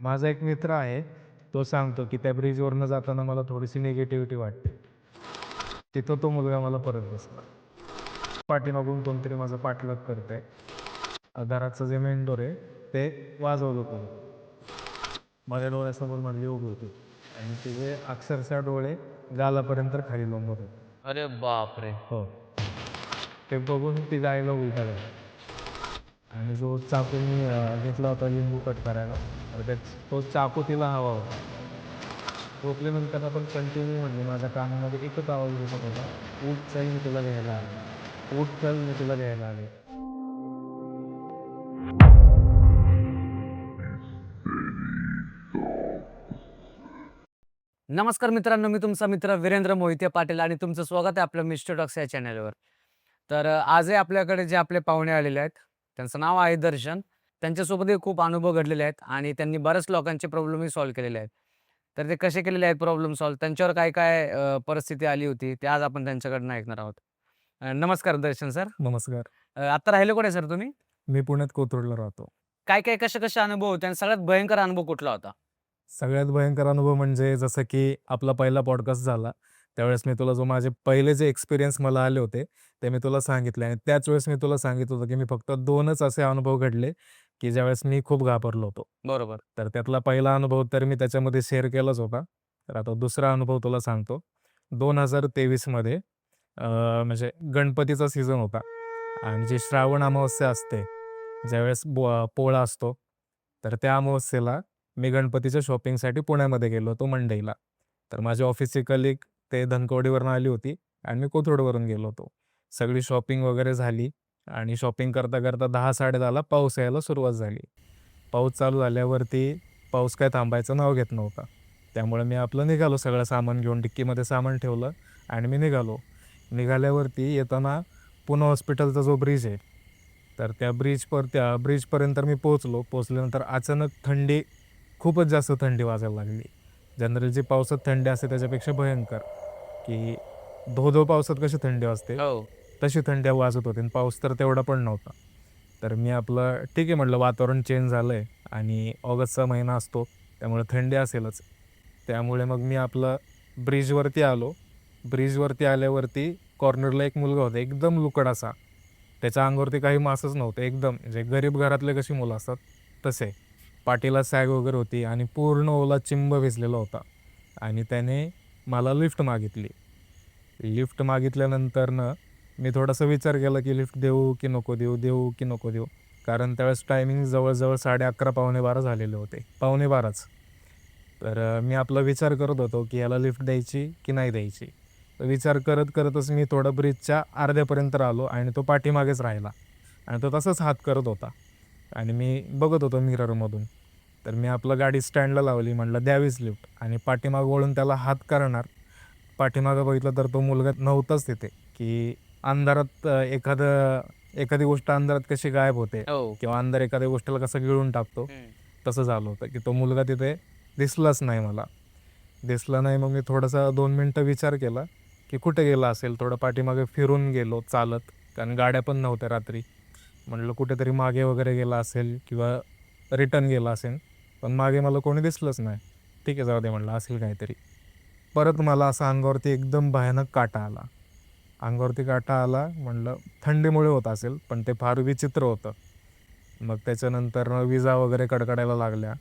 माझा एक मित्र आहे, तो सांगतो की त्या ब्रिजवरनं जाताना मला थोडीशी निगेटिव्हिटी वाटते. तिथं तो मुलगा मला परत दिसला. पाठीमागून कोणतरी माझा पाठलाग करतंय. घराचं जे मेन डोर आहे ते वाजवलं कोणी. माझ्या डोळ्यासमोर माझी उभी होती आणि तिचे अक्षरशः डोळे गालापर्यंत खाली लोंबत होते. अरे बापरे! हो. ते बघून ती जायला उलटा झाला. आणि जो चाकू मी घेतला होता लिंबू कट करायला, तर तो चाकू तिला हवा होता. झोपल्यानंतर आपण कंटिन्यू म्हणजे माझ्या कानामध्ये एकच आवाज येत होता, उठ चल मी तुला घ्यायला आले, उठ चल मी तुला घ्यायला आले. नमस्कार मित्रांनो, मी तुमचा मित्र वीरेंद्र मोहिते पाटील आणि तुमचं स्वागत आहे आपल्या मिस्टर टॉक्स या चॅनलवर. तर आजही आपल्याकडे जे आपले पाहुणे आलेले आहेत, त्यांचं नाव आहे दर्शन. त्यांच्यासोबतही खूप अनुभव घडलेले आहेत आणि त्यांनी बऱ्याच लोकांचे प्रॉब्लेमही सॉल्व्ह केलेले आहेत. तर ते कसे केलेले आहेत प्रॉब्लेम सॉल्व्ह, त्यांच्यावर काय-काय परिस्थिती आली होती, ते आज आपण त्यांच्याकडनं ऐकणार आहोत. नमस्कार दर्शन सर. नमस्कार. आता राहिले कुठे सर तुम्ही? मी पुण्यात कोथरूडला राहतो. काय-काय, कसे-कसे अनुभव होते आणि सगळ्यात भयंकर अनुभव कुठला होता? सगळ्यात भयंकर अनुभव म्हणजे जसं की आपला पहिला पॉडकास्ट झाला, त्यावेळेस मी तुला माझे पहिले जे एक्सपिरियन्स मला आले होते, ते मी तुला सांगितले आणि त्याच वेळेस मी तुला सांगितलं होतं, की मी फक्त 2च असे अनुभव घडले, की ज्यावेळेस मी खूप घाबरलो होतो. बरोबर. तर त्यातला पहिला अनुभव तर मी त्याच्यामध्ये शेअर केलाच होता. तर आता दुसरा अनुभव तुला सांगतो. 2023 मध्ये म्हणजे गणपतीचा सीझन होता आणि जी श्रावण अमावस्या असते, ज्यावेळेस पोळा असतो, तर त्या अमावस्येला मी गणपतीच्या शॉपिंगसाठी पुण्यामध्ये गेलो होतो मंडईला. तर माझी ऑफिसची कलीग ते धनकवडीवरून आली होती आणि मी कोथरूडवरून गेलो होतो. सगळी शॉपिंग वगैरे झाली आणि शॉपिंग करता-करता 10-10:30ला पाऊस यायला सुरुवात झाली. पाऊस चालू झाल्यावरती पाऊस काय थांबायचं नाव घेत नव्हता. त्यामुळे मी आपलं निघालो सगळं सामान घेऊन डिक्कीमध्ये सामान ठेवलं आणि मी निघालो. निघाल्यावरती येताना पुणे हॉस्पिटलचा जो ब्रिज आहे, तर त्या ब्रिजपर्यंत मी पोहोचलो. पोहोचल्यानंतर अचानक खूपच जास्त थंडी वाजायला लागली. जनरल जी पावसात थंडी असते त्याच्यापेक्षा भयंकर, की धो-धो पावसात कशी थंडी वाजते, हो. तशी थंडी वाजत होती आणि पाऊस तर तेवढा पण नव्हता. तर मी आपलं ठीक आहे म्हटलं वातावरण चेंज झालंय आणि ऑगस्टचा महिना असतो, त्यामुळे थंडी असेलच. त्यामुळे मग मी आपलं ब्रिजवरती आलो. ब्रिजवरती आल्यावरती कॉर्नरला एक मुलगा होता, एकदम लुकड असा. त्याच्या अंगावरती काही मासच नव्हतं. एकदम म्हणजे गरीब घरातले कशी मुलं असतात, तसे. पाठीला सॅग वगैरे होती आणि पूर्ण ओला चिंब भिजलेला होता आणि त्याने मला लिफ्ट मागितली. लिफ्ट मागितल्यानंतरनं मी थोडासा विचार केला, की लिफ्ट देऊ की नको देऊ, देऊ की नको देऊ. कारण त्यावेळेस टायमिंग जवळ-जवळ 11:30 पावणे 12 झालेले होते. पावणे 12च. तर मी आपला विचार करत होतो, की याला लिफ्ट द्यायची की नाही द्यायची. तर विचार करतच मी थोडं ब्रिजच्या अर्ध्यापर्यंत आलो आणि तो पाठीमागेच राहिला आणि तो तसाच हात करत होता आणि मी बघत होतो मिररमधून. तर मी आपलं गाडी स्टँडला लावली. म्हटलं द्यावीच लिफ्ट आणि पाठीमागं वळून त्याला हात करणार. पाठीमागं बघितलं तर तो मुलगा नव्हताच तिथे, की अंधारात एखादी गोष्ट अंधारात कशी गायब होते हो. किंवा अंधार एखाद्या गोष्टीला कसं गिळून टाकतो, तसं झालं होतं, की तो मुलगा तिथे दिसलाच नाही मला. दिसला नाही मग मी थोडासा 2 मिनिटं विचार केला, की कुठे गेला असेल. थोडं पाठीमागे फिरून गेलो चालत, कारण गाड्या पण नव्हत्या रात्री. म्हटलं कुठेतरी मागे वगैरे गेला असेल किंवा रिटर्न गेला असेल. पण मागे मला कोणी दिसलंच नाही. ठीक आहे जाऊ दे म्हटलं असेल काहीतरी. परत मला असा अंगावरती एकदम भयानक काटा आला. अंगावरती काटा आला म्हटलं थंडीमुळे होत असेल, पण ते फार विचित्र होतं. मग त्याच्यानंतर विजा वगैरे कडकडायला लागल्या.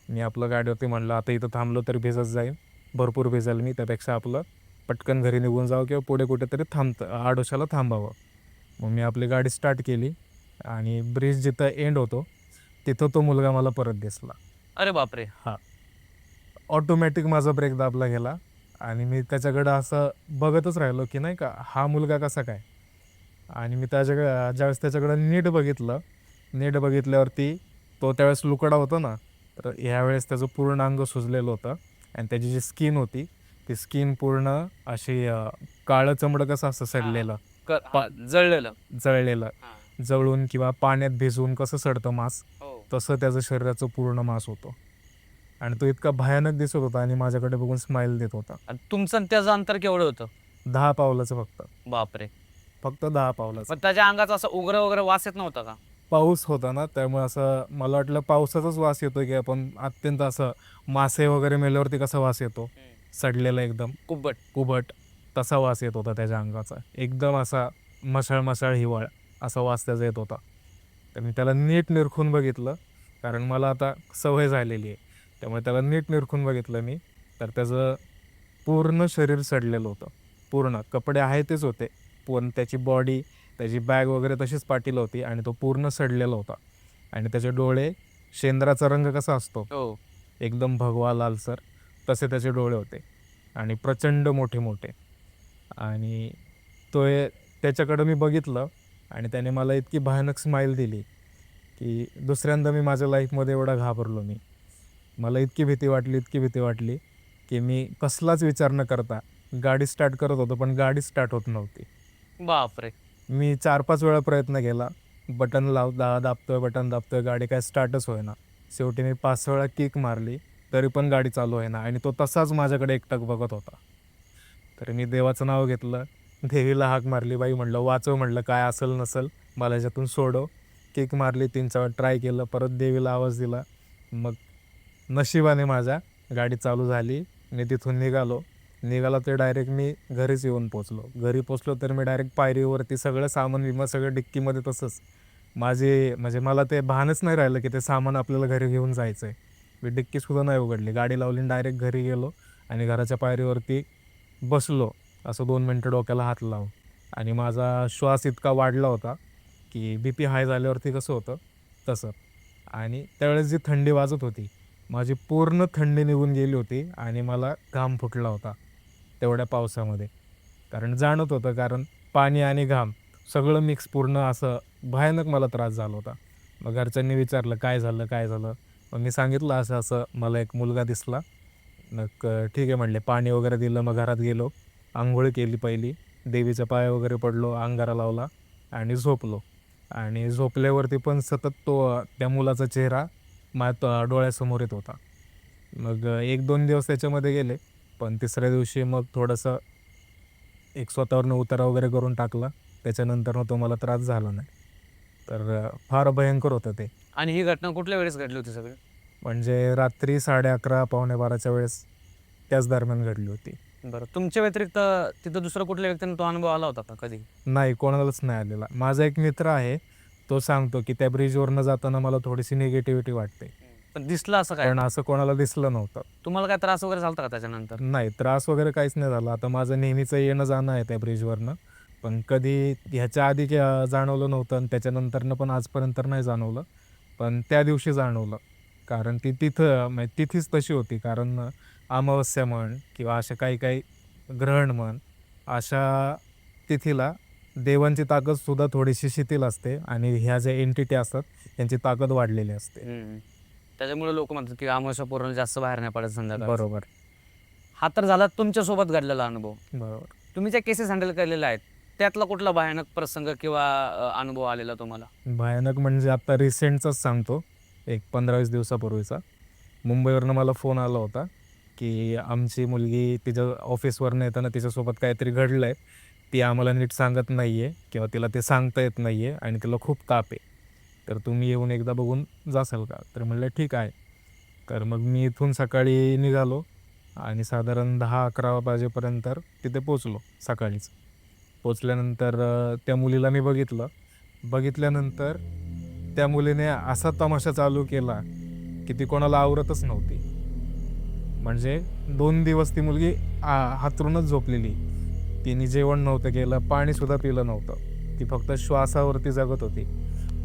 मी आपलं गाडीवरती म्हणलं आता इथं थांबलो तर भिजत जाईल. भरपूर भिजेल मी. त्यापेक्षा आपलं पटकन घरी निघून जावं किंवा पुढे कुठेतरी आडोशाला थांबावं. मग मी आपली गाडी स्टार्ट केली आणि ब्रिज जिथं एंड होतो, तिथं तो मुलगा मला परत दिसला. अरे बापरे! हां. ऑटोमॅटिक माझा ब्रेक दाबला गेला आणि मी त्याच्याकडं असं बघतच राहिलो, की नाही का हा मुलगा कसा काय? आणि मी ज्यावेळेस त्याच्याकडं नीट बघितल्यावरती तो त्यावेळेस लुकडा होता ना, तर ह्यावेळेस त्याचं पूर्ण अंग सुजलेलं होतं आणि त्याची जी स्किन होती, ती स्किन पूर्ण अशी काळं चमडं कसं असतं सडलेलं, जळलेलं. जळलेलं. हां. जळून किंवा पाण्यात भिजवून कसं सडतं मांस, हो. तसं त्याचं शरीराचं पूर्ण मांस होतं आणि तो इतका भयानक दिसत होता आणि माझ्याकडे बघून स्माईल देत होता. आणि तुमचं आणि त्याचं अंतर केवढं होतं? 10 पावलाचं फक्त. बापरे! फक्त 10 पावलाचं. मग त्याच्या अंगाचा असा उग्र वगैरे वास येत नव्हता का? पाऊस होता ना, त्यामुळे असं मला वाटलं पावसाचाच वास येतो की आपण अत्यंत असं मासे वगैरे मेल्यावरती कसा वास येतो, सडलेला एकदम कुब्बट. कुबट, तसा वास येत होता त्याच्या अंगाचा. एकदम असा मशाळ मशाळ हिवाळा असा वास त्याचा येत होता. तर मी त्याला नीट निरखून बघितलं, कारण मला आता सवय झालेली आहे. त्यामुळे त्याला नीट निरखून बघितलं मी, तर त्याचं पूर्ण शरीर सडलेलं होतं. पूर्ण कपडे आहे तेच होते, पण त्याची बॉडी, त्याची बॅग वगैरे तशीच पाठीला होती आणि तो पूर्ण सडलेला होता. आणि त्याचे डोळे, शेंद्राचा रंग कसा असतो हो. एकदम भगवा लालसर, तसे त्याचे डोळे होते आणि प्रचंड मोठे मोठे. आणि त्याच्याकडं मी बघितलं आणि त्याने मला इतकी भयानक स्माईल दिली की दुसऱ्यांदा मी माझ्या लाईफमध्ये एवढा घाबरलो मी. मला इतकी भीती वाटली, इतकी भीती वाटली की मी कसलाच विचार न करता गाडी स्टार्ट करत होतो, पण गाडी स्टार्ट होत नव्हती. बापरे! मी 4-5 वेळा प्रयत्न केला. बटन दाबतोय, बटन दाबतोय, गाडी काय स्टार्टच होईना. शेवटी मी 5 वेळा किक मारली, तरी पण गाडी चालू होईना आणि तो तसाच माझ्याकडे एकटक बघत होता. तर मी देवाचं नाव घेतलं, देवीला हाक मारली, बाई म्हणलं वाचव, म्हणलं काय असेल नसेल मला ह्याच्यातून सोडव. किक मारली, 3-4 वेळा ट्राय केलं, परत देवीला आवाज दिला. मग नशिबाने माझ्या गाडी चालू झाली. मी तिथून निघालो तर डायरेक्ट मी घरीच येऊन पोचलो. घरी पोचलो तर मी डायरेक्ट पायरीवरती सगळं सामान-बिमान सगळं डिक्कीमध्ये तसंच. म्हणजे मला ते भानच नाही राहिलं की ते सामान आपल्याला घरी घेऊन जायचं आहे. मी डिक्कीसुद्धा नाही उघडली. गाडी लावली आणि डायरेक्ट घरी गेलो आणि घराच्या पायरीवरती बसलो, असं 2 मिनटं डोक्याला हात लावून. आणि माझा श्वास इतका वाढला होता की BP हाय झाल्यावरती कसं होतं तसं. आणि त्यावेळेस जी थंडी वाजत होती, माझी पूर्ण थंडी निघून गेली होती आणि मला घाम फुटला होता तेवढ्या पावसामध्ये. कारण जाणवत होतं, कारण पाणी आणि घाम सगळं मिक्स पूर्ण असं भयानक मला त्रास झाला होता. मग घरच्यांनी विचारलं, "काय झालं, काय झालं?" मग मी सांगितलं, असं-असं मला एक मुलगा दिसला. मग ठीक आहे म्हणले. पाणी वगैरे दिलं. मग घरात गेलो. अंघोळ केली पहिली. देवीच्या पाया वगैरे पडलो, अंगारा लावला आणि झोपलो. आणि झोपल्यावरती पण सतत त्या मुलाचा चेहरा माझ्या डोळ्यासमोर येत होता. मग 1-2 दिवस त्याच्यामध्ये गेले. पण तिसऱ्या दिवशी मग थोडंसं एक स्वतःवरनं उतारा वगैरे करून टाकला. त्याच्यानंतर तो मला त्रास झाला नाही. तर फार भयंकर होतं ते. आणि ही घटना कुठल्या वेळेस घडली होती सगळी? म्हणजे रात्री 11:30 पावणे 12च्या वेळेस त्याच दरम्यान घडली होती. बरं. तुमच्या व्यतिरिक्त तिथं दुसऱ्या कुठल्या व्यक्तींना तो अनुभव आला होता का कधी? नाही, कोणालाच नाही आलेला. माझा एक मित्र आहे, तो सांगतो की त्या ब्रिजवरनं जाताना मला थोडीशी निगेटिव्हिटी वाटते. पण दिसलं असं काय? पण असं कोणाला दिसलं नव्हतं. तुम्हाला काय त्रास वगैरे झाला होता का त्याच्यानंतर? नाही, त्रास वगैरे काहीच नाही झाला. आता माझं नेहमीचं येणं-जाणं आहे त्या ब्रिजवरनं. पण कधी ह्याच्या आधी जाणवलं नव्हतं आणि त्याच्यानंतरनं पण आजपर्यंत नाही जाणवलं. पण त्या दिवशी जाणवलं. कारण ती तिथं म्हणजे तिथीच तशी होती. कारण अमावस्या म्हण किंवा अशा काही-काही ग्रहण म्हण, अशा तिथीला देवांची ताकदसुद्धा थोडीशी शिथिल असते आणि ह्या ज्या एंटिटी असतात त्यांची ताकद वाढलेली असते. त्याच्यामुळे लोक म्हणतात की अमावस्या पौर्णिमेला जास्त बाहेर नाही पडत संध्याकाळी. बरोबर, हा तर झाला तुमच्यासोबत घडलेला अनुभव. बरोबर. तुम्ही ज्या केसेस हँडल केलेल्या आहेत, त्यातला कुठला भयानक प्रसंग किंवा अनुभव आलेला तुम्हाला? भयानक म्हणजे आता रिसेंटचाच सांगतो. एक 15-20 दिवसापूर्वीचा. मुंबईवरनं मला फोन आला होता, की आमची मुलगी तिच्या ऑफिसवरनं येताना तिच्यासोबत काहीतरी घडलं आहे. ती आम्हाला नीट सांगत नाही आहे किंवा तिला ते सांगता येत नाही आहे आणि तिला खूप ताप आहे. तर तुम्ही येऊन एकदा बघून जासाल का? तर म्हणलं ठीक आहे. तर मग मी इथून सकाळी निघालो आणि साधारण 10-11 वाजेपर्यंत तिथे पोचलो सकाळीच. पोचल्यानंतर त्या मुलीला मी बघितलं. बघितल्यानंतर त्या मुलीने असा तमाशा चालू केला, की ती कोणाला आवरतच नव्हती. म्हणजे 2 दिवस ती मुलगी हातरूनच झोपलेली. तिने जेवण नव्हतं केलं, पाणीसुद्धा पिलं नव्हतं. ती फक्त श्वासावरती जगत होती.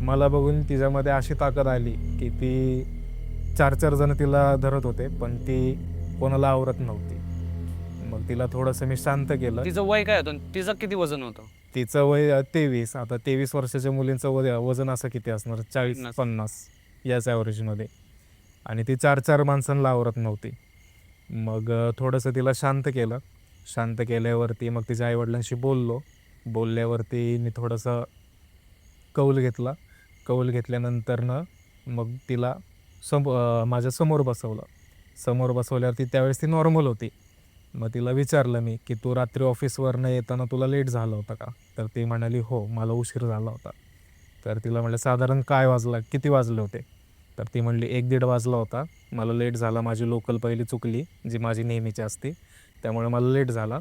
मला बघून तिच्यामध्ये अशी ताकद आली, की ती 4-4 जण तिला धरत होते, पण ती कोणाला आवरत नव्हती. मग तिला थोडंसं मी शांत केलं. तिचं वय काय होतं? तिचं किती वजन होतं? तिचं वय 23. आता 23 वर्षाच्या मुलींचं वजन असं किती असणार? 40-50 याच ॲव्हरेजमध्ये. आणि ती 4-4 माणसांना आवरत नव्हती. मग थोडंसं तिला शांत केलं. शांत केल्यावरती मग तिच्या आईवडिलांशी बोललो. बोलल्यावरती मी थोडंसं कौल घेतला. कौल घेतल्यानंतरनं मग तिला माझ्यासमोर बसवलं. समोर बसवल्यावरती त्यावेळेस ती नॉर्मल होती. मग तिला विचारलं मी, की "तू रात्री ऑफिसवरनं येताना तुला लेट झालं होतं का?" तर ती म्हणाली, "हो, मला उशीर झाला होता." तर तिला म्हटलं साधारण काय वाजला, किती वाजले होते? तर ती म्हणली 1-1:30 वाजला होता. मला लेट झाला, माझी लोकल पहिली चुकली, जी माझी नेहमीची असते, त्यामुळे मला लेट झाला.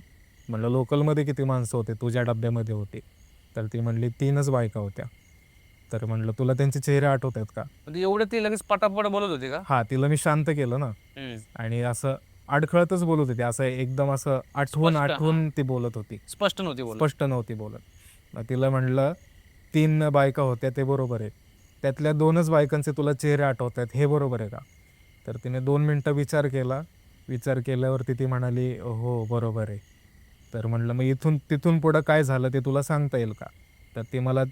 म्हणलं लोकलमध्ये किती माणसं होते, तुझ्या डब्यामध्ये होती? तर ती म्हणली 3च बायका होत्या. तर म्हणलं तुला त्यांचे चेहरे आठवत आहेत का? म्हणजे एवढं ती लगेच पटापट बोलत होती का? हां, तिला मी शांत केलं ना आणि असं अडखळतच बोलत होती. असं एकदम असं आठवून स्पष्ट, आठवून ती बोलत होती. स्पष्ट नव्हती बोलत. स्पष्ट नव्हती बोलत. मग तिला म्हटलं 3 बायका होत्या ते बरोबर आहे. त्यातल्या 2च बायकांचे तुला चेहरे आठवत आहेत हे बरोबर आहे का? तर तिने 2 मिनिटं विचार केला. विचार केल्यावरती ती म्हणाली, "हो, बरोबर आहे." तर म्हटलं, "मग इथून तिथून पुढं काय झालं ते तुला सांगता येईल का?" तर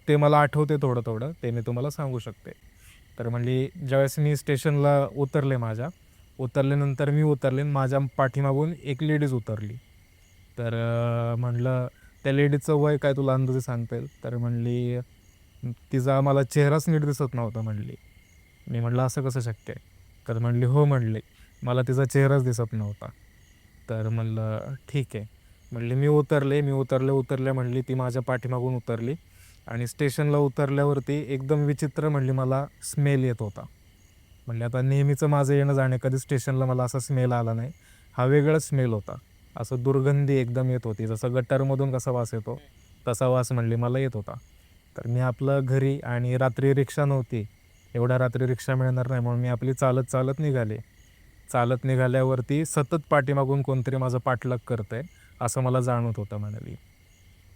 ते मला आठवते थोडं-थोडं. ते मी तुम्हाला सांगू शकते. तर म्हणली, "ज्यावेळेस मी स्टेशनला उतरले उतरल्यानंतर मी उतरले आणि माझ्या पाठीमागून एक लेडीज उतरली. तर म्हटलं, "त्या लेडीजचं वय काय तुला अंदाजे सांगता येईल?" तर म्हणली, "तिचा मला चेहराच नीट दिसत नव्हता" म्हणली. मी म्हटलं, "असं कसं शक्य आहे?" तर म्हणली, "हो," म्हणली, "मला तिचा चेहराच दिसत नव्हता." तर म्हणलं, "ठीक आहे." म्हणली, उतरल्या म्हणली ती माझ्या पाठीमागून उतरली आणि स्टेशनला उतरल्यावरती एकदम विचित्र म्हणली मला स्मेल येत होता. म्हणले आता नेहमीचं माझं येणं-जाणं कधी स्टेशनला मला असा स्मेल आला नाही. हा वेगळाच स्मेल होता. असं दुर्गंधी एकदम येत होती. जसं गटारमधून कसा वास येतो, तसा वास म्हणली मला येत होता. तर मी आपलं घरी आणि रात्री रिक्षा नव्हती. एवढ्या रात्री रिक्षा मिळणार नाही म्हणून मी आपली चालत निघाले. चालत निघाल्यावरती सतत पाठीमागून कोणतरी माझं पाठलाग करतंय, असं मला जाणवत होतं म्हणाली.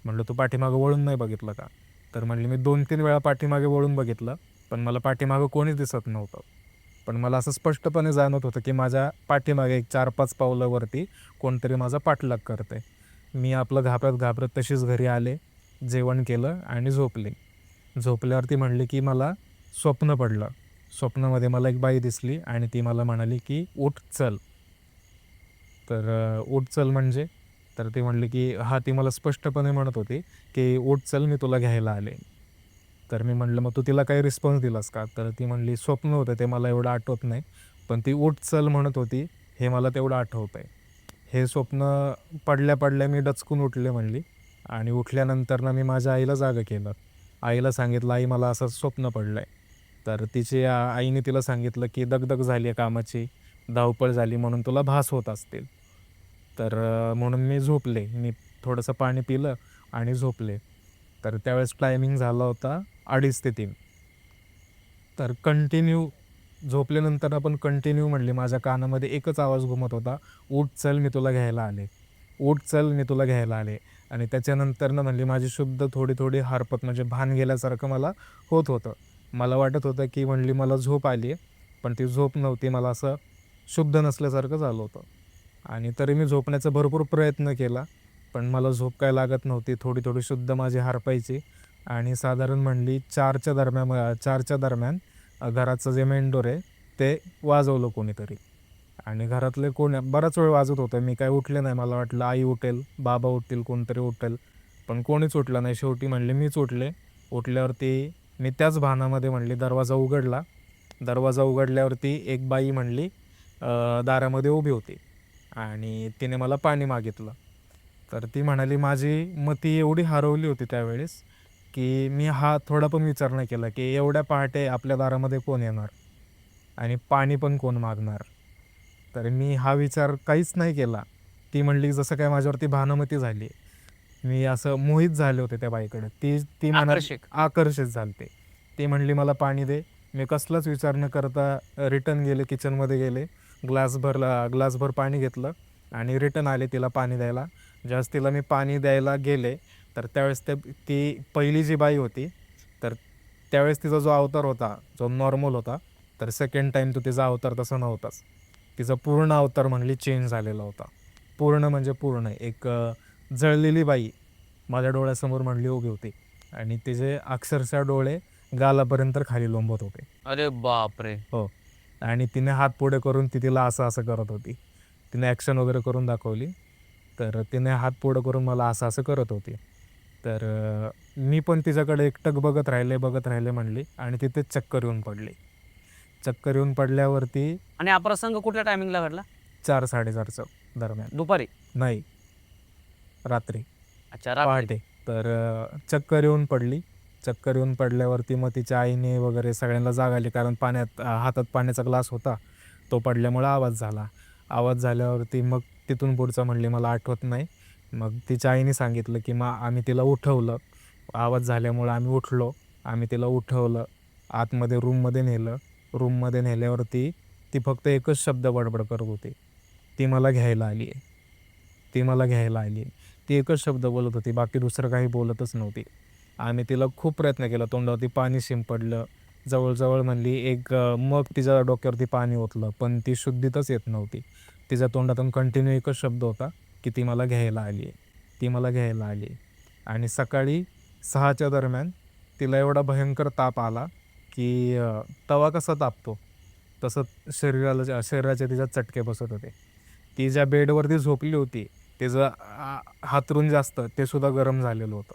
म्हटलं, "तू पाठीमागं वळून नाही बघितलं का?" तर म्हणली, "मी 2-3 वेळा पाठीमागे वळून बघितलं, पण मला पाठीमागं कोणीच दिसत नव्हतं. पण मला असं स्पष्टपणे जाणवत होतं, की माझ्या पाठीमागे एक 4-5 पावलावरती कोणतरी माझा पाठलाग करतंय." मी आपलं घाबरत तशीच घरी आले, जेवण केलं आणि झोपले. झोपल्यावरती म्हणली, की मला स्वप्न पडलं. स्वप्नामध्ये मला एक बाई दिसली आणि ती मला म्हणाली, की "उठ चल." तर "उठ चल" म्हणजे? तर ती म्हणली, की हां, ती मला स्पष्टपणे म्हणत होती, की "उठ चल, मी तुला घ्यायला आले." तर मी म्हटलं, "मग तू तिला काही रिस्पॉन्स दिलास का?" तर ती म्हणली, "स्वप्न होतं ते मला एवढं आठवत नाही. पण ती उठ चल म्हणत होती, हे मला तेवढं आठवतंय." हे स्वप्न पडल्या-पडल्या मी डचकून उठले म्हणली आणि उठल्यानंतर मी माझ्या आईला जागं केलं. आईला सांगितलं, "आई मला असं स्वप्न पडलंय." तर तिची आईने तिला सांगितलं, की "दगदग झाली आहे कामाची, धावपळ झाली म्हणून तुला भास होत असतील." तर म्हणून मी झोपले. मी थोडंसं पाणी पिलं आणि झोपले. तर त्यावेळेस टायमिंग झाला होता 2:30 ते 3. तर कंटिन्यू झोपल्यानंतर आपण कंटिन्यू म्हणली माझ्या कानामध्ये एकच आवाज घुमत होता, "उठ चल मी तुला घ्यायला आले. उठ चल मी तुला घ्यायला आले." आणि त्याच्यानंतरनं म्हणली माझी शुद्ध थोडी-थोडी हरपत म्हणजे भान गेल्यासारखं मला होत होतं. मला वाटत होतं, की म्हणली मला झोप आली आहे, पण ती झोप नव्हती. मला असं शुद्ध नसल्यासारखं झालं होतं. आणि तरी मी झोपण्याचा भरपूर प्रयत्न केला, पण मला झोप काय लागत नव्हती. थोडी-थोडी शुद्ध माझी हरपायची आणि साधारण म्हणली 4च्या दरम्यान घराचं जे मेन डोअर आहे, ते वाजवलं कोणीतरी आणि घरातले कोण बराच वेळ वाजत होतं. मी काय उठले नाही. मला वाटलं आई उठेल, बाबा उठतील, कोणतरी उठेल, पण कोणीच उठलं नाही. शेवटी म्हणले मीच उठले. उठल्यावरती मी त्याच भानामध्ये म्हणली दरवाजा उघडला. दरवाजा उघडल्यावरती एक बाई म्हणली दारामध्ये उभी होती आणि तिने मला पाणी मागितलं. तर ती म्हणाली माझी मती एवढी हरवली होती त्यावेळेस, की मी हा थोडा पण विचार नाही केला, की एवढ्या पहाटे आपल्या दारामध्ये कोण येणार आणि पाणी पण कोण मागणार. तर मी हा विचार काहीच नाही केला. ती म्हणली जसं काय माझ्यावरती भानामती झाली. मी असं मोहित झाले होते त्या बाईकडे. ती ती म्हणाली आकर्षक. आकर्षित झाले. ती म्हणली मला पाणी दे. मी कसलाच विचार न करता रिटर्न गेले, किचनमध्ये गेले. ग्लासभर पाणी घेतलं आणि रिटर्न आले तिला पाणी द्यायला. ज्यावेळेस तिला मी पाणी द्यायला गेले, तर त्यावेळेस ती पहिली जी बाई होती, तर त्यावेळेस तिचा जो अवतार होता, जो नॉर्मल होता, तर सेकंड टाईम तो तिचा अवतार तसा नव्हताच. तिचा पूर्ण अवतार म्हणली चेंज झालेला होता. पूर्ण म्हणजे पूर्ण. एक जळलेली बाई माझ्या डोळ्यासमोर म्हणली उभी होती आणि तिचे अक्षरशः डोळे गालापर्यंत खाली लोंबत होते. अरे बापरे! हो. आणि तिने हात पुढे करून ती तिला असं करत होती. तिने ॲक्शन वगैरे करून दाखवली. तर तिने हात पुढे करून मला असं करत होती. तर मी पण तिच्याकडे एकटक बघत राहिले म्हणली आणि तिथेच चक्कर येऊन पडली. चक्कर येऊन पडल्यावरती आणि हा प्रसंग कुठल्या टायमिंगला घडला? 4-4:30च्या दरम्यान. दुपारी? नाही, रात्री, अच्छा, रात्री. पहाटे. तर चक्कर येऊन पडली चक्कर येऊन पडल्यावरती मग तिच्या आईने वगैरे सगळ्यांना जाग आली, कारण हातात पाण्याचा ग्लास होता, तो पडल्यामुळं आवाज झाला. आवाज झाल्यावरती मग तिथून पुढचं म्हणली मला आठवत नाही. मग तिच्या आईने सांगितलं की मग आम्ही तिला उठवलं. आवाज झाल्यामुळं आम्ही उठलो. आम्ही तिला उठवलं, आतमध्ये रूममध्ये नेलं. रूममध्ये नेल्यावरती ती फक्त एकच शब्द बडबड करत होती, ती मला घ्यायला आली आहे, ती मला घ्यायला आली आहे. ती एकच शब्द बोलत होती, बाकी दुसरं काही बोलतच नव्हती. आम्ही तिला खूप प्रयत्न केला, तोंडावरती पाणी शिंपडलं, जवळजवळ म्हणली मग तिच्या डोक्यावरती पाणी ओतलं, पण ती शुद्धीतच येत नव्हती. तिच्या तोंडातून कंटिन्यू एकच शब्द होता की ती मला घ्यायला आली आहे, ती मला घ्यायला आली आहे. आणि सकाळी 6च्या दरम्यान तिला एवढा भयंकर ताप आला की तवा कसा तापतो तसं शरीराचे तिच्या चटके बसत होते. ती ज्या बेडवरती झोपली होती तिचं हातरून जास्त ते सुद्धा गरम झालेलं होतं,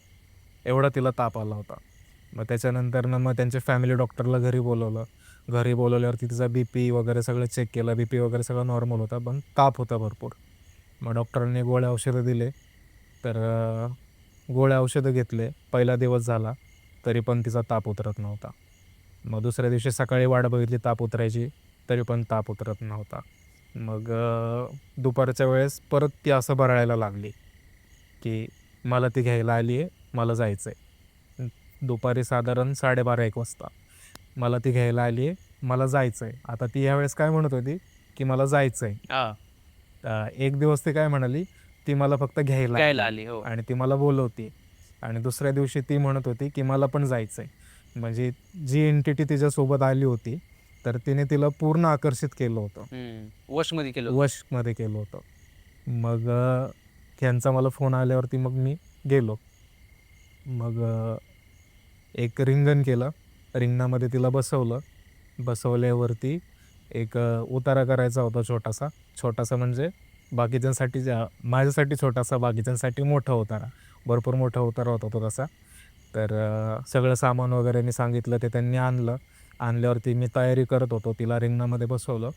एवढा तिला ताप आला होता. मग त्याच्यानंतरनं मग त्यांच्या फॅमिली डॉक्टरला घरी बोलवलं. घरी बोलवल्यावरती तिचा BP वगैरे सगळं चेक केलं. BP वगैरे सगळं नॉर्मल होता, पण ताप होता भरपूर. मग डॉक्टरांनी गोळ्या औषधं दिले, तर गोळ्या औषधं घेतले. पहिला दिवस झाला तरी पण तिचा ताप उतरत नव्हता. मग दुसऱ्या दिवशी सकाळी वाट बघितली ताप उतरायची, तरी पण ताप उतरत नव्हता. मग दुपारच्या वेळेस परत ती असं बरळायला लागली की मला ती घ्यायला आली आहे, मला जायचं आहे. दुपारी साधारण 12:30-1 वाजता मला ती घ्यायला आली आहे, मला जायचं आहे. आता ती यावेळेस काय म्हणत होती की मला जायचं आहे. एक दिवस ती काय म्हणाली, ती मला फक्त घ्यायला आली. हो. आणि ती मला बोलवते. आणि दुसऱ्या दिवशी ती म्हणत होती की मला पण जायचं आहे. म्हणजे जी एंटिटी तिच्यासोबत आली होती, तर तिने तिला पूर्ण आकर्षित केलं होतं, वशमध्ये केलं. वशमध्ये केलं होतं. मग त्यांचा मला फोन आल्यावरती मग मी गेलो. मग एक रिंगण केलं, रिंगणामध्ये तिला बसवलं. बसवल्यावरती एक उतारा करायचा होता छोटासा म्हणजे बाकीच्यांसाठी माझ्यासाठी छोटासा, बाकीच्यांसाठी मोठा उतारा, भरपूर मोठा उतारा होता तो तसा. तर सगळं सामान वगैरे मी सांगितलं, ते त्यांनी आणलं. आणल्यावरती मी तयारी करत होतो, तिला रिंगणामध्ये बसवलं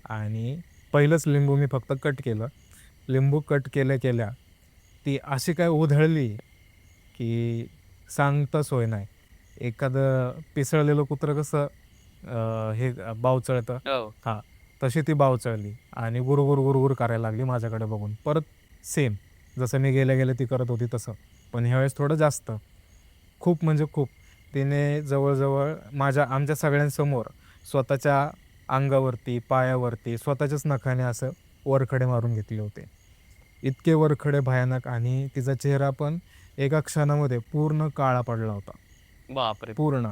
आणि पहिलंच लिंबू मी फक्त कट केलं. लिंबू कट केल्या ती अशी काय उधळली की सांगता सोय नाही. एखादं पिसळलेलं कुत्रं कसं हे बावचळतं, हां, तशी ती बावचळली आणि गुरगुर करायला लागली माझ्याकडे बघून. परत सेम जसं मी गेल्या ती करत होती तसं, पण ह्यावेळेस थोडं जास्त, खूप म्हणजे खूप. तिने जवळजवळ आमच्या सगळ्यांसमोर स्वतःच्या अंगावरती, पायावरती स्वतःच्याच नखाने असं वरखडे मारून घेतले होते. इतके वरखडे भयानक, आणि तिचा चेहरा पण एका क्षणामध्ये पूर्ण काळा पडला होता, बापरे. पूर्ण.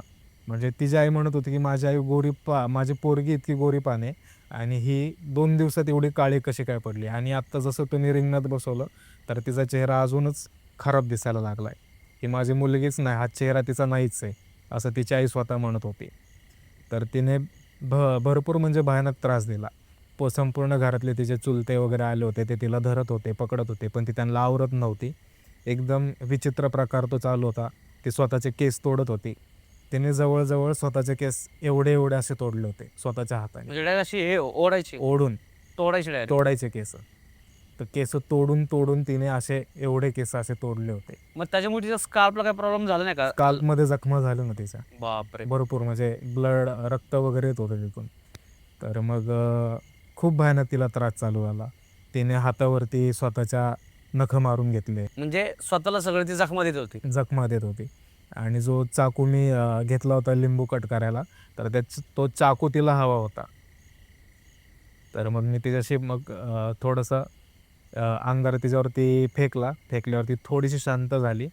म्हणजे तिची आई म्हणत होती की माझी आई माझी पोरगी इतकी गोरीपान आहे आणि ही 2 दिवसात एवढी काळी कशी काय पडली. आणि आत्ता जसं तुम्ही रिंगणात बसवलं तर तिचा चेहरा अजूनच खराब दिसायला लागला आहे, की माझी मुलगीच नाही, हा चेहरा तिचा नाहीच आहे, असं तिची आई स्वतः म्हणत होती. तर तिने भरपूर म्हणजे भयानक त्रास दिला. संपूर्ण घरातले तिचे चुलते वगैरे आले होते, ते तिला धरत होते, पकडत होते, पण ती त्यांना आवरत नव्हती. एकदम विचित्र प्रकार तो चालू होता. ती स्वतःचे केस तोडत होती. तिने जवळजवळ स्वतःचे केस एवढे असे तोडले होते स्वतःच्या हाताने, म्हणजे direct अशी हे ओढायची, ओढून तोडायची direct. तोडायचे केस. तर केस तोडून तिने असे एवढे केस असे तोडले होते. मग त्याच्यामुळे तिच्या स्कार्पला काही प्रॉब्लेम झाला नाही का? स्काल्पमध्ये जखमा झाल्या ना तिच्या बापरे. भरपूर, म्हणजे रक्त वगैरे येत होतं तिथून. तर मग खूप भयानक तिला त्रास चालू झाला. तिने हातावरती स्वतःच्या नखं मारून घेतले, म्हणजे स्वतःला सगळं ती जखमा देत होती. जखमा देत होती. आणि जो चाकू मी घेतला होता लिंबू कट करायला, तर तो चाकू तिला हवा होता. तर मग मी तिच्याशी थोडंसं अंगार तिच्यावरती फेकल्यावरती थोडीशी शांत झाली.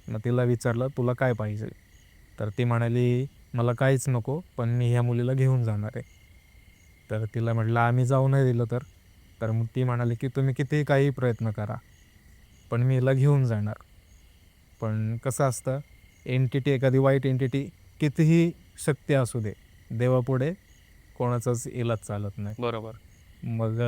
मग तिला विचारलं तुला काय पाहिजे, तर ती म्हणाली मला काहीच नको, पण मी ह्या मुलीला घेऊन जाणार आहे. तर तिला म्हटलं आम्ही जाऊ नाही दिलं तर मग ती म्हणाली की तुम्ही कितीही काही प्रयत्न करा, पण मी हिला घेऊन जाणार. पण कसं असतं, एखादी वाईट एंटिटी कितीही शक्ती असू दे, देवापुढे कोणाचाच इलाज चालत नाही. बरोबर. मग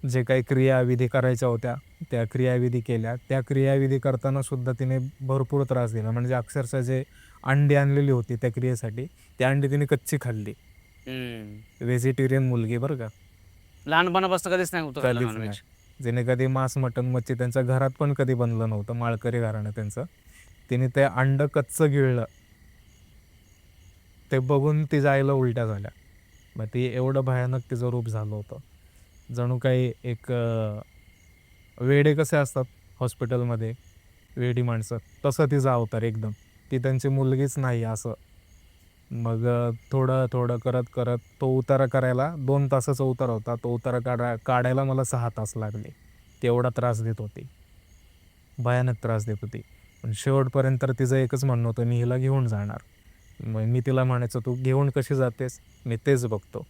जे काही क्रियाविधी करायच्या होत्या त्या क्रियाविधी केल्या. त्या क्रियाविधी करताना सुद्धा तिने भरपूर त्रास दिला. म्हणजे अक्षरशः जे अंडी आणलेली होती त्या क्रियेसाठी, ती अंडी तिने कच्ची खाल्ली. व्हेजिटेरियन मुलगी बरं का, लहानपणापासून कधीच नाही होतं कधीच नाही. जिने कधी मांस, मटण, मच्छी त्यांच्या घरात पण कधी बनलं नव्हतं, माळकरी घराणं त्यांचं. तिने ते अंड कच्चं गिळलं ते बघून तिच्या आईला उलट्या झाल्या. मग ती एवढं भयानक तिचं रूप झालं होतं. जणू काही एक वेडे कसे असतात हॉस्पिटलमध्ये, वेडी माणसं, तसं तिचा अवतार एकदम. ती त्यांची मुलगीच नाही असं. मग थोडं थोडं करत करत तो उतारा करायला 2 तासाचा उतारा होता. तो उतारा काढायला मला 6 तास लागले. तेवढा त्रास देत होती. भयानक त्रास देत होती. पण शेवटपर्यंत तर तिचं एकच म्हणणं होतं, मी हिला घेऊन जाणार. मग मी तिला म्हणायचो, तू घेऊन कशी जातेस, मी तेच बघतो.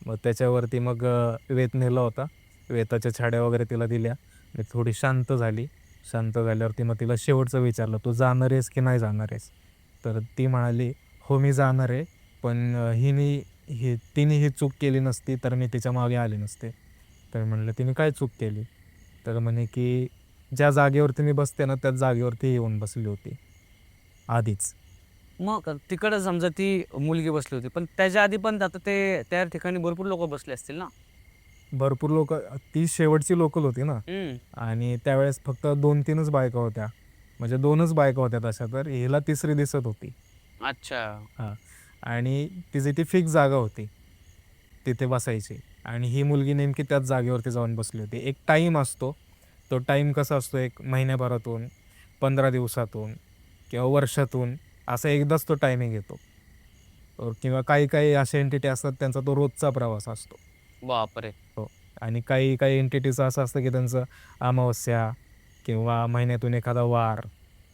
मग त्याच्यावरती मग वेत नेला होता. वेताच्या छाड्या वगैरे तिला दिल्या आणि थोडी शांत झाली. शांत झाल्यावरती मग तिला शेवटचं विचारलं, तू जाणार आहेस की नाही जाणार आहेस? तर ती म्हणाली, हो मी जाणार आहे, पण तिने ही चूक केली नसती तर मी तिच्या मागे आले नसते. तर म्हणलं, तिने काय चूक केली? तर म्हणे की ज्या जागेवरती मी बसते ना त्याच जागेवरती येऊन बसली होती आधीच. मग तिकडं समजा ती मुलगी बसली होती, पण त्याच्या आधी पण आता ते त्या ठिकाणी भरपूर लोक बसले असतील ना? भरपूर लोक, ती शेवटची लोकल होती ना, हम्म. आणि त्यावेळेस फक्त 2-3च बायका होत्या. म्हणजे 2च बायका होत्या तशा, तर हिला तिसरी दिसत होती. अच्छा. हां. आणि तिची ती फिक्स जागा होती तिथे बसायची, आणि ही मुलगी नेमकी त्याच जागेवरती जाऊन बसली होती. एक टाईम असतो. तो टाईम कसा असतो, एक महिन्याभरातून, 15 दिवसातून किंवा वर्षातून असा एकदाच तो टायमिंग येतो. किंवा काही काही अशा एंटिटी असतात त्यांचा तो रोजचा प्रवास असतो. बापरे. हो. आणि काही काही एंटिटीचं असं असतं की त्यांचं अमावस्या किंवा महिन्यातून एखादा वार,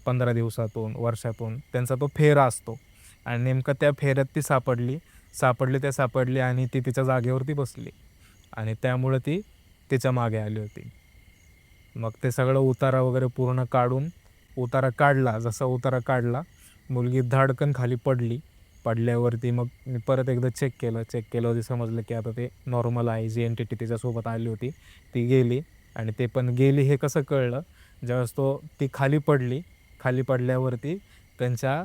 15 दिवसातून, वर्षातून त्यांचा तो फेरा असतो. आणि नेमकं त्या फेऱ्यात ती सापडली आणि ती तिच्या जागेवरती बसली. आणि त्यामुळे ती तिच्या मागे आली होती. मग ते सगळं उतारा वगैरे पूर्ण काढून, उतारा काढला. जसा उतारा काढला, मुलगी धाडकन खाली पडली. पडल्यावरती मग मी परत एकदा चेक केल्यावरती समजलं की आता ते नॉर्मल आहे. जी एंटिटी तिच्यासोबत आली होती ती गेली. आणि ते पण गेली हे कसं कळलं, ज्यावेळेस ती खाली पडली. खाली पडल्यावरती त्यांच्या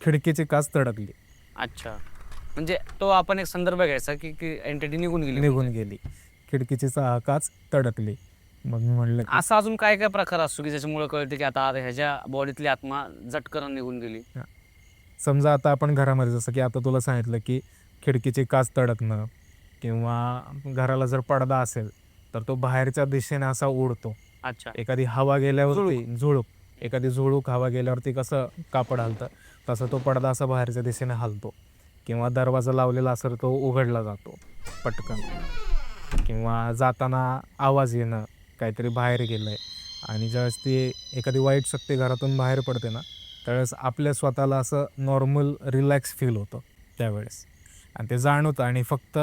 खिडकीची काच तडकली. अच्छा. म्हणजे तो आपण एक संदर्भ घ्यायचा की की एंटिटी निघून गेली निघून म्हणजे. गेली. खिडकीची काच तडकली. मग मी म्हणलं की असा अजून काय काय प्रकार असतो की ज्याच्यामुळे कळते की आता ह्याच्या बॉडीतली आत्मा झटकन निघून गेली? समजा आता आपण घरामध्ये, जसं की आता तुला सांगितलं की खिडकीची काच तडकणं, किंवा घराला जर पडदा असेल तर तो बाहेरच्या दिशेने असा उडतो. अच्छा. एखादी हवा गेल्यावरती झुळूक, एखादी झुळूक हवा गेल्यावरती कसं कापड हलतं, तसं तो पडदा असा बाहेरच्या दिशेने हलतो. किंवा दरवाजा लावलेला असेल तो उघडला जातो पटकन. किंवा जाताना आवाज येणं, काहीतरी बाहेर गेलं आहे. आणि ज्यावेळेस ती एखादी वाईट शक्ती घरातून बाहेर पडते ना, त्यावेळेस आपल्या स्वतःला असं नॉर्मल रिलॅक्स फील होतं त्यावेळेस. आणि ते जाणवतं. आणि फक्त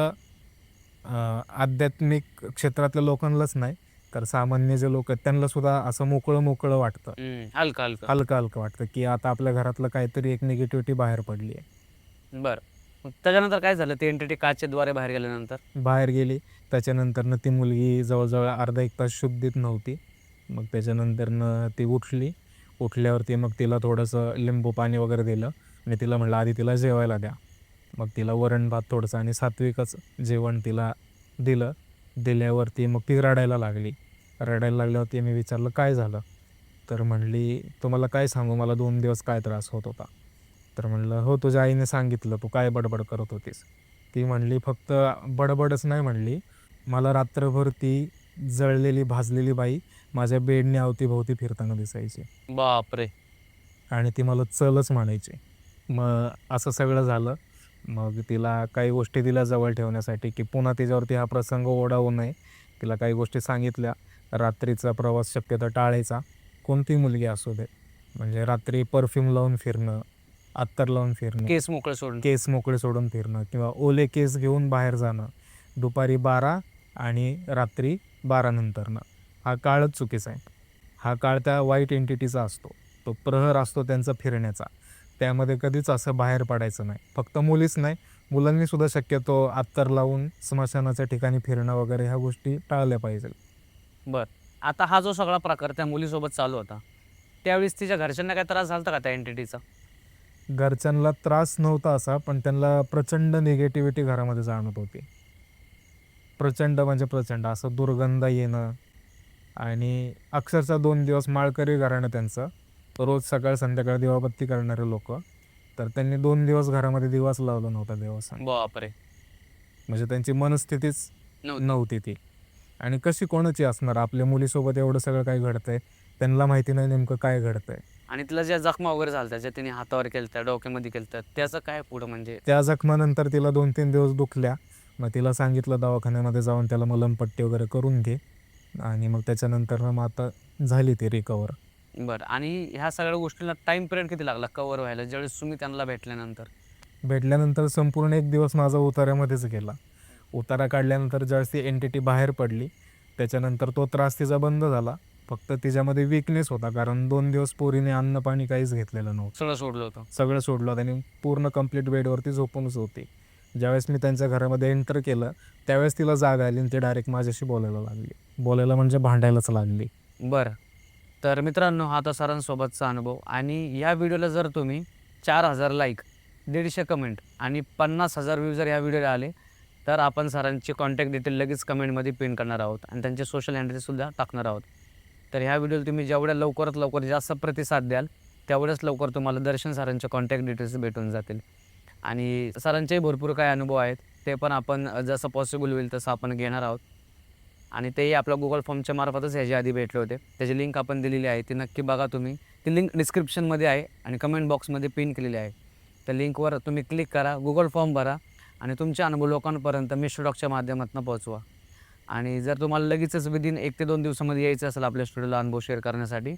आध्यात्मिक क्षेत्रातल्या लोकांनाच नाही, तर सामान्य जे लोक आहेत त्यांनासुद्धा असं मोकळं मोकळं वाटतं. हलका हलका. हलकं हलकं वाटतं की आता आपल्या घरातलं काहीतरी एक निगेटिव्हिटी बाहेर पडली आहे. बरं. मग त्याच्यानंतर काय झालं? ते एंटिटी काचेद्वारे बाहेर गेल्यानंतर? बाहेर गेली. त्याच्यानंतरनं ती मुलगी जवळजवळ अर्धा एक तास शुद्धीत नव्हती. मग त्याच्यानंतरनं ती उठली. उठल्यावरती मग तिला थोडंसं लिंबू पाणी वगैरे दिलं आणि तिला म्हटलं आधी तिला जेवायला द्या. मग तिला वरण भात थोडंसं आणि सात्विकच जेवण तिला दिलं. दिल्यावरती मग ती रडायला लागली. रडायला लागल्यावरती मी विचारलं, काय झालं? तर म्हणली, तुम्हाला काय सांगू, मला 2 दिवस काय त्रास होत होता. तर म्हणलं, हो तुझ्या आईने सांगितलं, तू काय बडबड करत होतीस? ती म्हणली, फक्त बडबडच नाही म्हणली, मला रात्रभर ती जळलेली भाजलेली बाई माझ्या बेडने अवतीभोवती फिरताना दिसायची. बापरे. आणि ती मला चलच म्हणायची. मग असं सगळं झालं. मग तिला काही गोष्टी दिल्या जवळ ठेवण्यासाठी, की पुन्हा तिच्यावरती हा प्रसंग ओढावू नये. तिला काही गोष्टी सांगितल्या. रात्रीचा प्रवास शक्यतो टाळायचा, कोणतीही मुलगी असू दे. म्हणजे रात्री परफ्यूम लावून फिरणं, अत्तर लावून फिरणं, केस मोकळे सोडून. केस मोकळे सोडून फिरणं, किंवा ओले केस घेऊन बाहेर जाणं दुपारी 12 आणि रात्री 12 नंतरनं, हा काळच चुकीचा आहे. हा काळ त्या वाईट एंटिटीचा असतो. तो प्रहर असतो त्यांचा फिरण्याचा. त्यामध्ये कधीच असं बाहेर पडायचं नाही. फक्त मुलीच नाही, मुलांनी सुद्धा शक्यतो अत्तर लावून स्मशानाच्या ठिकाणी फिरणं वगैरे ह्या गोष्टी टाळल्या पाहिजे. बरं. आता हा जो सगळा प्रकार त्या मुलीसोबत चालू होता, त्यावेळेस तिच्या घरच्यांना काय त्रास झाला का त्या एंटिटीचा? घरच्यांना त्रास नव्हता असा, पण त्यांना प्रचंड निगेटिव्हिटी घरामध्ये जाणवत होती. प्रचंड म्हणजे प्रचंड असं दुर्गंध येणं. आणि अक्षरशः 2 दिवस माळकरी घराणं त्यांचं, रोज सकाळ संध्याकाळ दिवाबत्ती करणारे लोक. तर त्यांनी 2 दिवस घरामध्ये दिवाच लावला नव्हता देवासमोर. बापरे. म्हणजे त्यांची मनस्थितीच नव्हती. नव्हती ती. आणि कशी कोणाची असणार, आपल्या मुलीसोबत एवढं सगळं काय घडतंय, त्यांना माहिती नाही नेमकं काय घडतंय. आणि तिला ज्या जखमा वगैरे झाल्या ज्या तिने हातावर केलत्या, डोक्यामध्ये केलत्या, त्याचं काय पुढं म्हणजे? त्या जखमानंतर तिला 2-3 दिवस दुखल्या. मग तिला सांगितलं दवाखान्यामध्ये जाऊन त्याला मलमपट्टी वगैरे करून घे, आणि मग त्याच्यानंतर मग आता झाली ती रिकवर. बरं. आणि ह्या सगळ्या गोष्टींना टाईम पिरियड किती लागला कव्हर व्हायला, ज्यावेळेस तुम्ही त्यांना भेटल्यानंतर? भेटल्यानंतर संपूर्ण 1 दिवस माझा उतार्यामध्येच गेला. उतारा काढल्यानंतर ज्यावेळेस ती एंटिटी बाहेर पडली, त्याच्यानंतर तो त्रास तिचा बंद झाला. फक्त तिच्यामध्ये वीकनेस होता, कारण 2 दिवस पोरीने अन्न पाणी काहीच घेतलेलं नव्हतं. सगळं सोडलं होतं. सगळं सोडलं होतं आणि पूर्ण कंप्लीट बेडवरती झोपूनच होती. ज्यावेळेस मी त्यांच्या घरामध्ये एंटर केलं, त्यावेळेस तिला जाग आली आणि ती डायरेक्ट माझ्याशी बोलायला लागली. बोलायला म्हणजे भांडायलाच लागली. बरं. तर मित्रांनो, हा आता सरांसोबतचा अनुभव. आणि या व्हिडिओला जर तुम्ही 4,000 लाईक, 150 कमेंट आणि 50,000 व्ह्यूज जर या व्हिडिओला आले, तर आपण सरांची कॉन्टॅक्ट डिटेल लगेच कमेंटमध्ये पिन करणार आहोत आणि त्यांचे सोशल हँडलसुद्धा टाकणार आहोत. तर ह्या व्हिडिओला तुम्ही जेवढ्या लवकरात लवकर जास्त प्रतिसाद द्याल, तेवढ्याच लवकर तुम्हाला दर्शन सरांचे कॉन्टॅक्ट डिटेल्स भेटून जातील. आणि सरांचेही भरपूर काही अनुभव आहेत, ते पण आपण जसं पॉसिबल होईल तसं आपण घेणार आहोत. आणि तेही आपल्या गुगल फॉर्मच्या मार्फतच ह्याच्या आधी भेटले होते. त्याची लिंक आपण दिलेली आहे, ती नक्की बघा तुम्ही. ती लिंक डिस्क्रिप्शनमध्ये आहे आणि कमेंट बॉक्समध्ये पिन केलेली आहे. त्या लिंकवर तुम्ही क्लिक करा, गुगल फॉर्म भरा आणि तुमचे अनुभव लोकांपर्यंत मिस्टर डॉगच्या माध्यमातून पोहोचवा. आणि जर तुम्हाला लगेचच विदिन 1 ते 2 दिवसामध्ये यायचं असेल आपल्या स्टुडिओला अनुभव शेअर करण्यासाठी,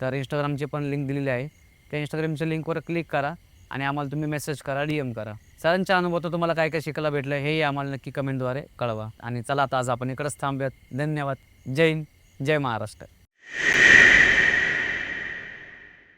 तर इंस्टाग्रामची पण लिंक दिलेली आहे. त्या इंस्टाग्रामच्या लिंकवर क्लिक करा आणि आम्हाला तुम्ही मेसेज करा, DM करा. सरांच्या अनुभवातून तुम्हाला काय काय शिकायला भेटलं हेही आम्हाला नक्की कमेंटद्वारे कळवा. आणि चला आता आज आपण इकडंच थांबूयात. धन्यवाद. जय हिंद, जय महाराष्ट्र.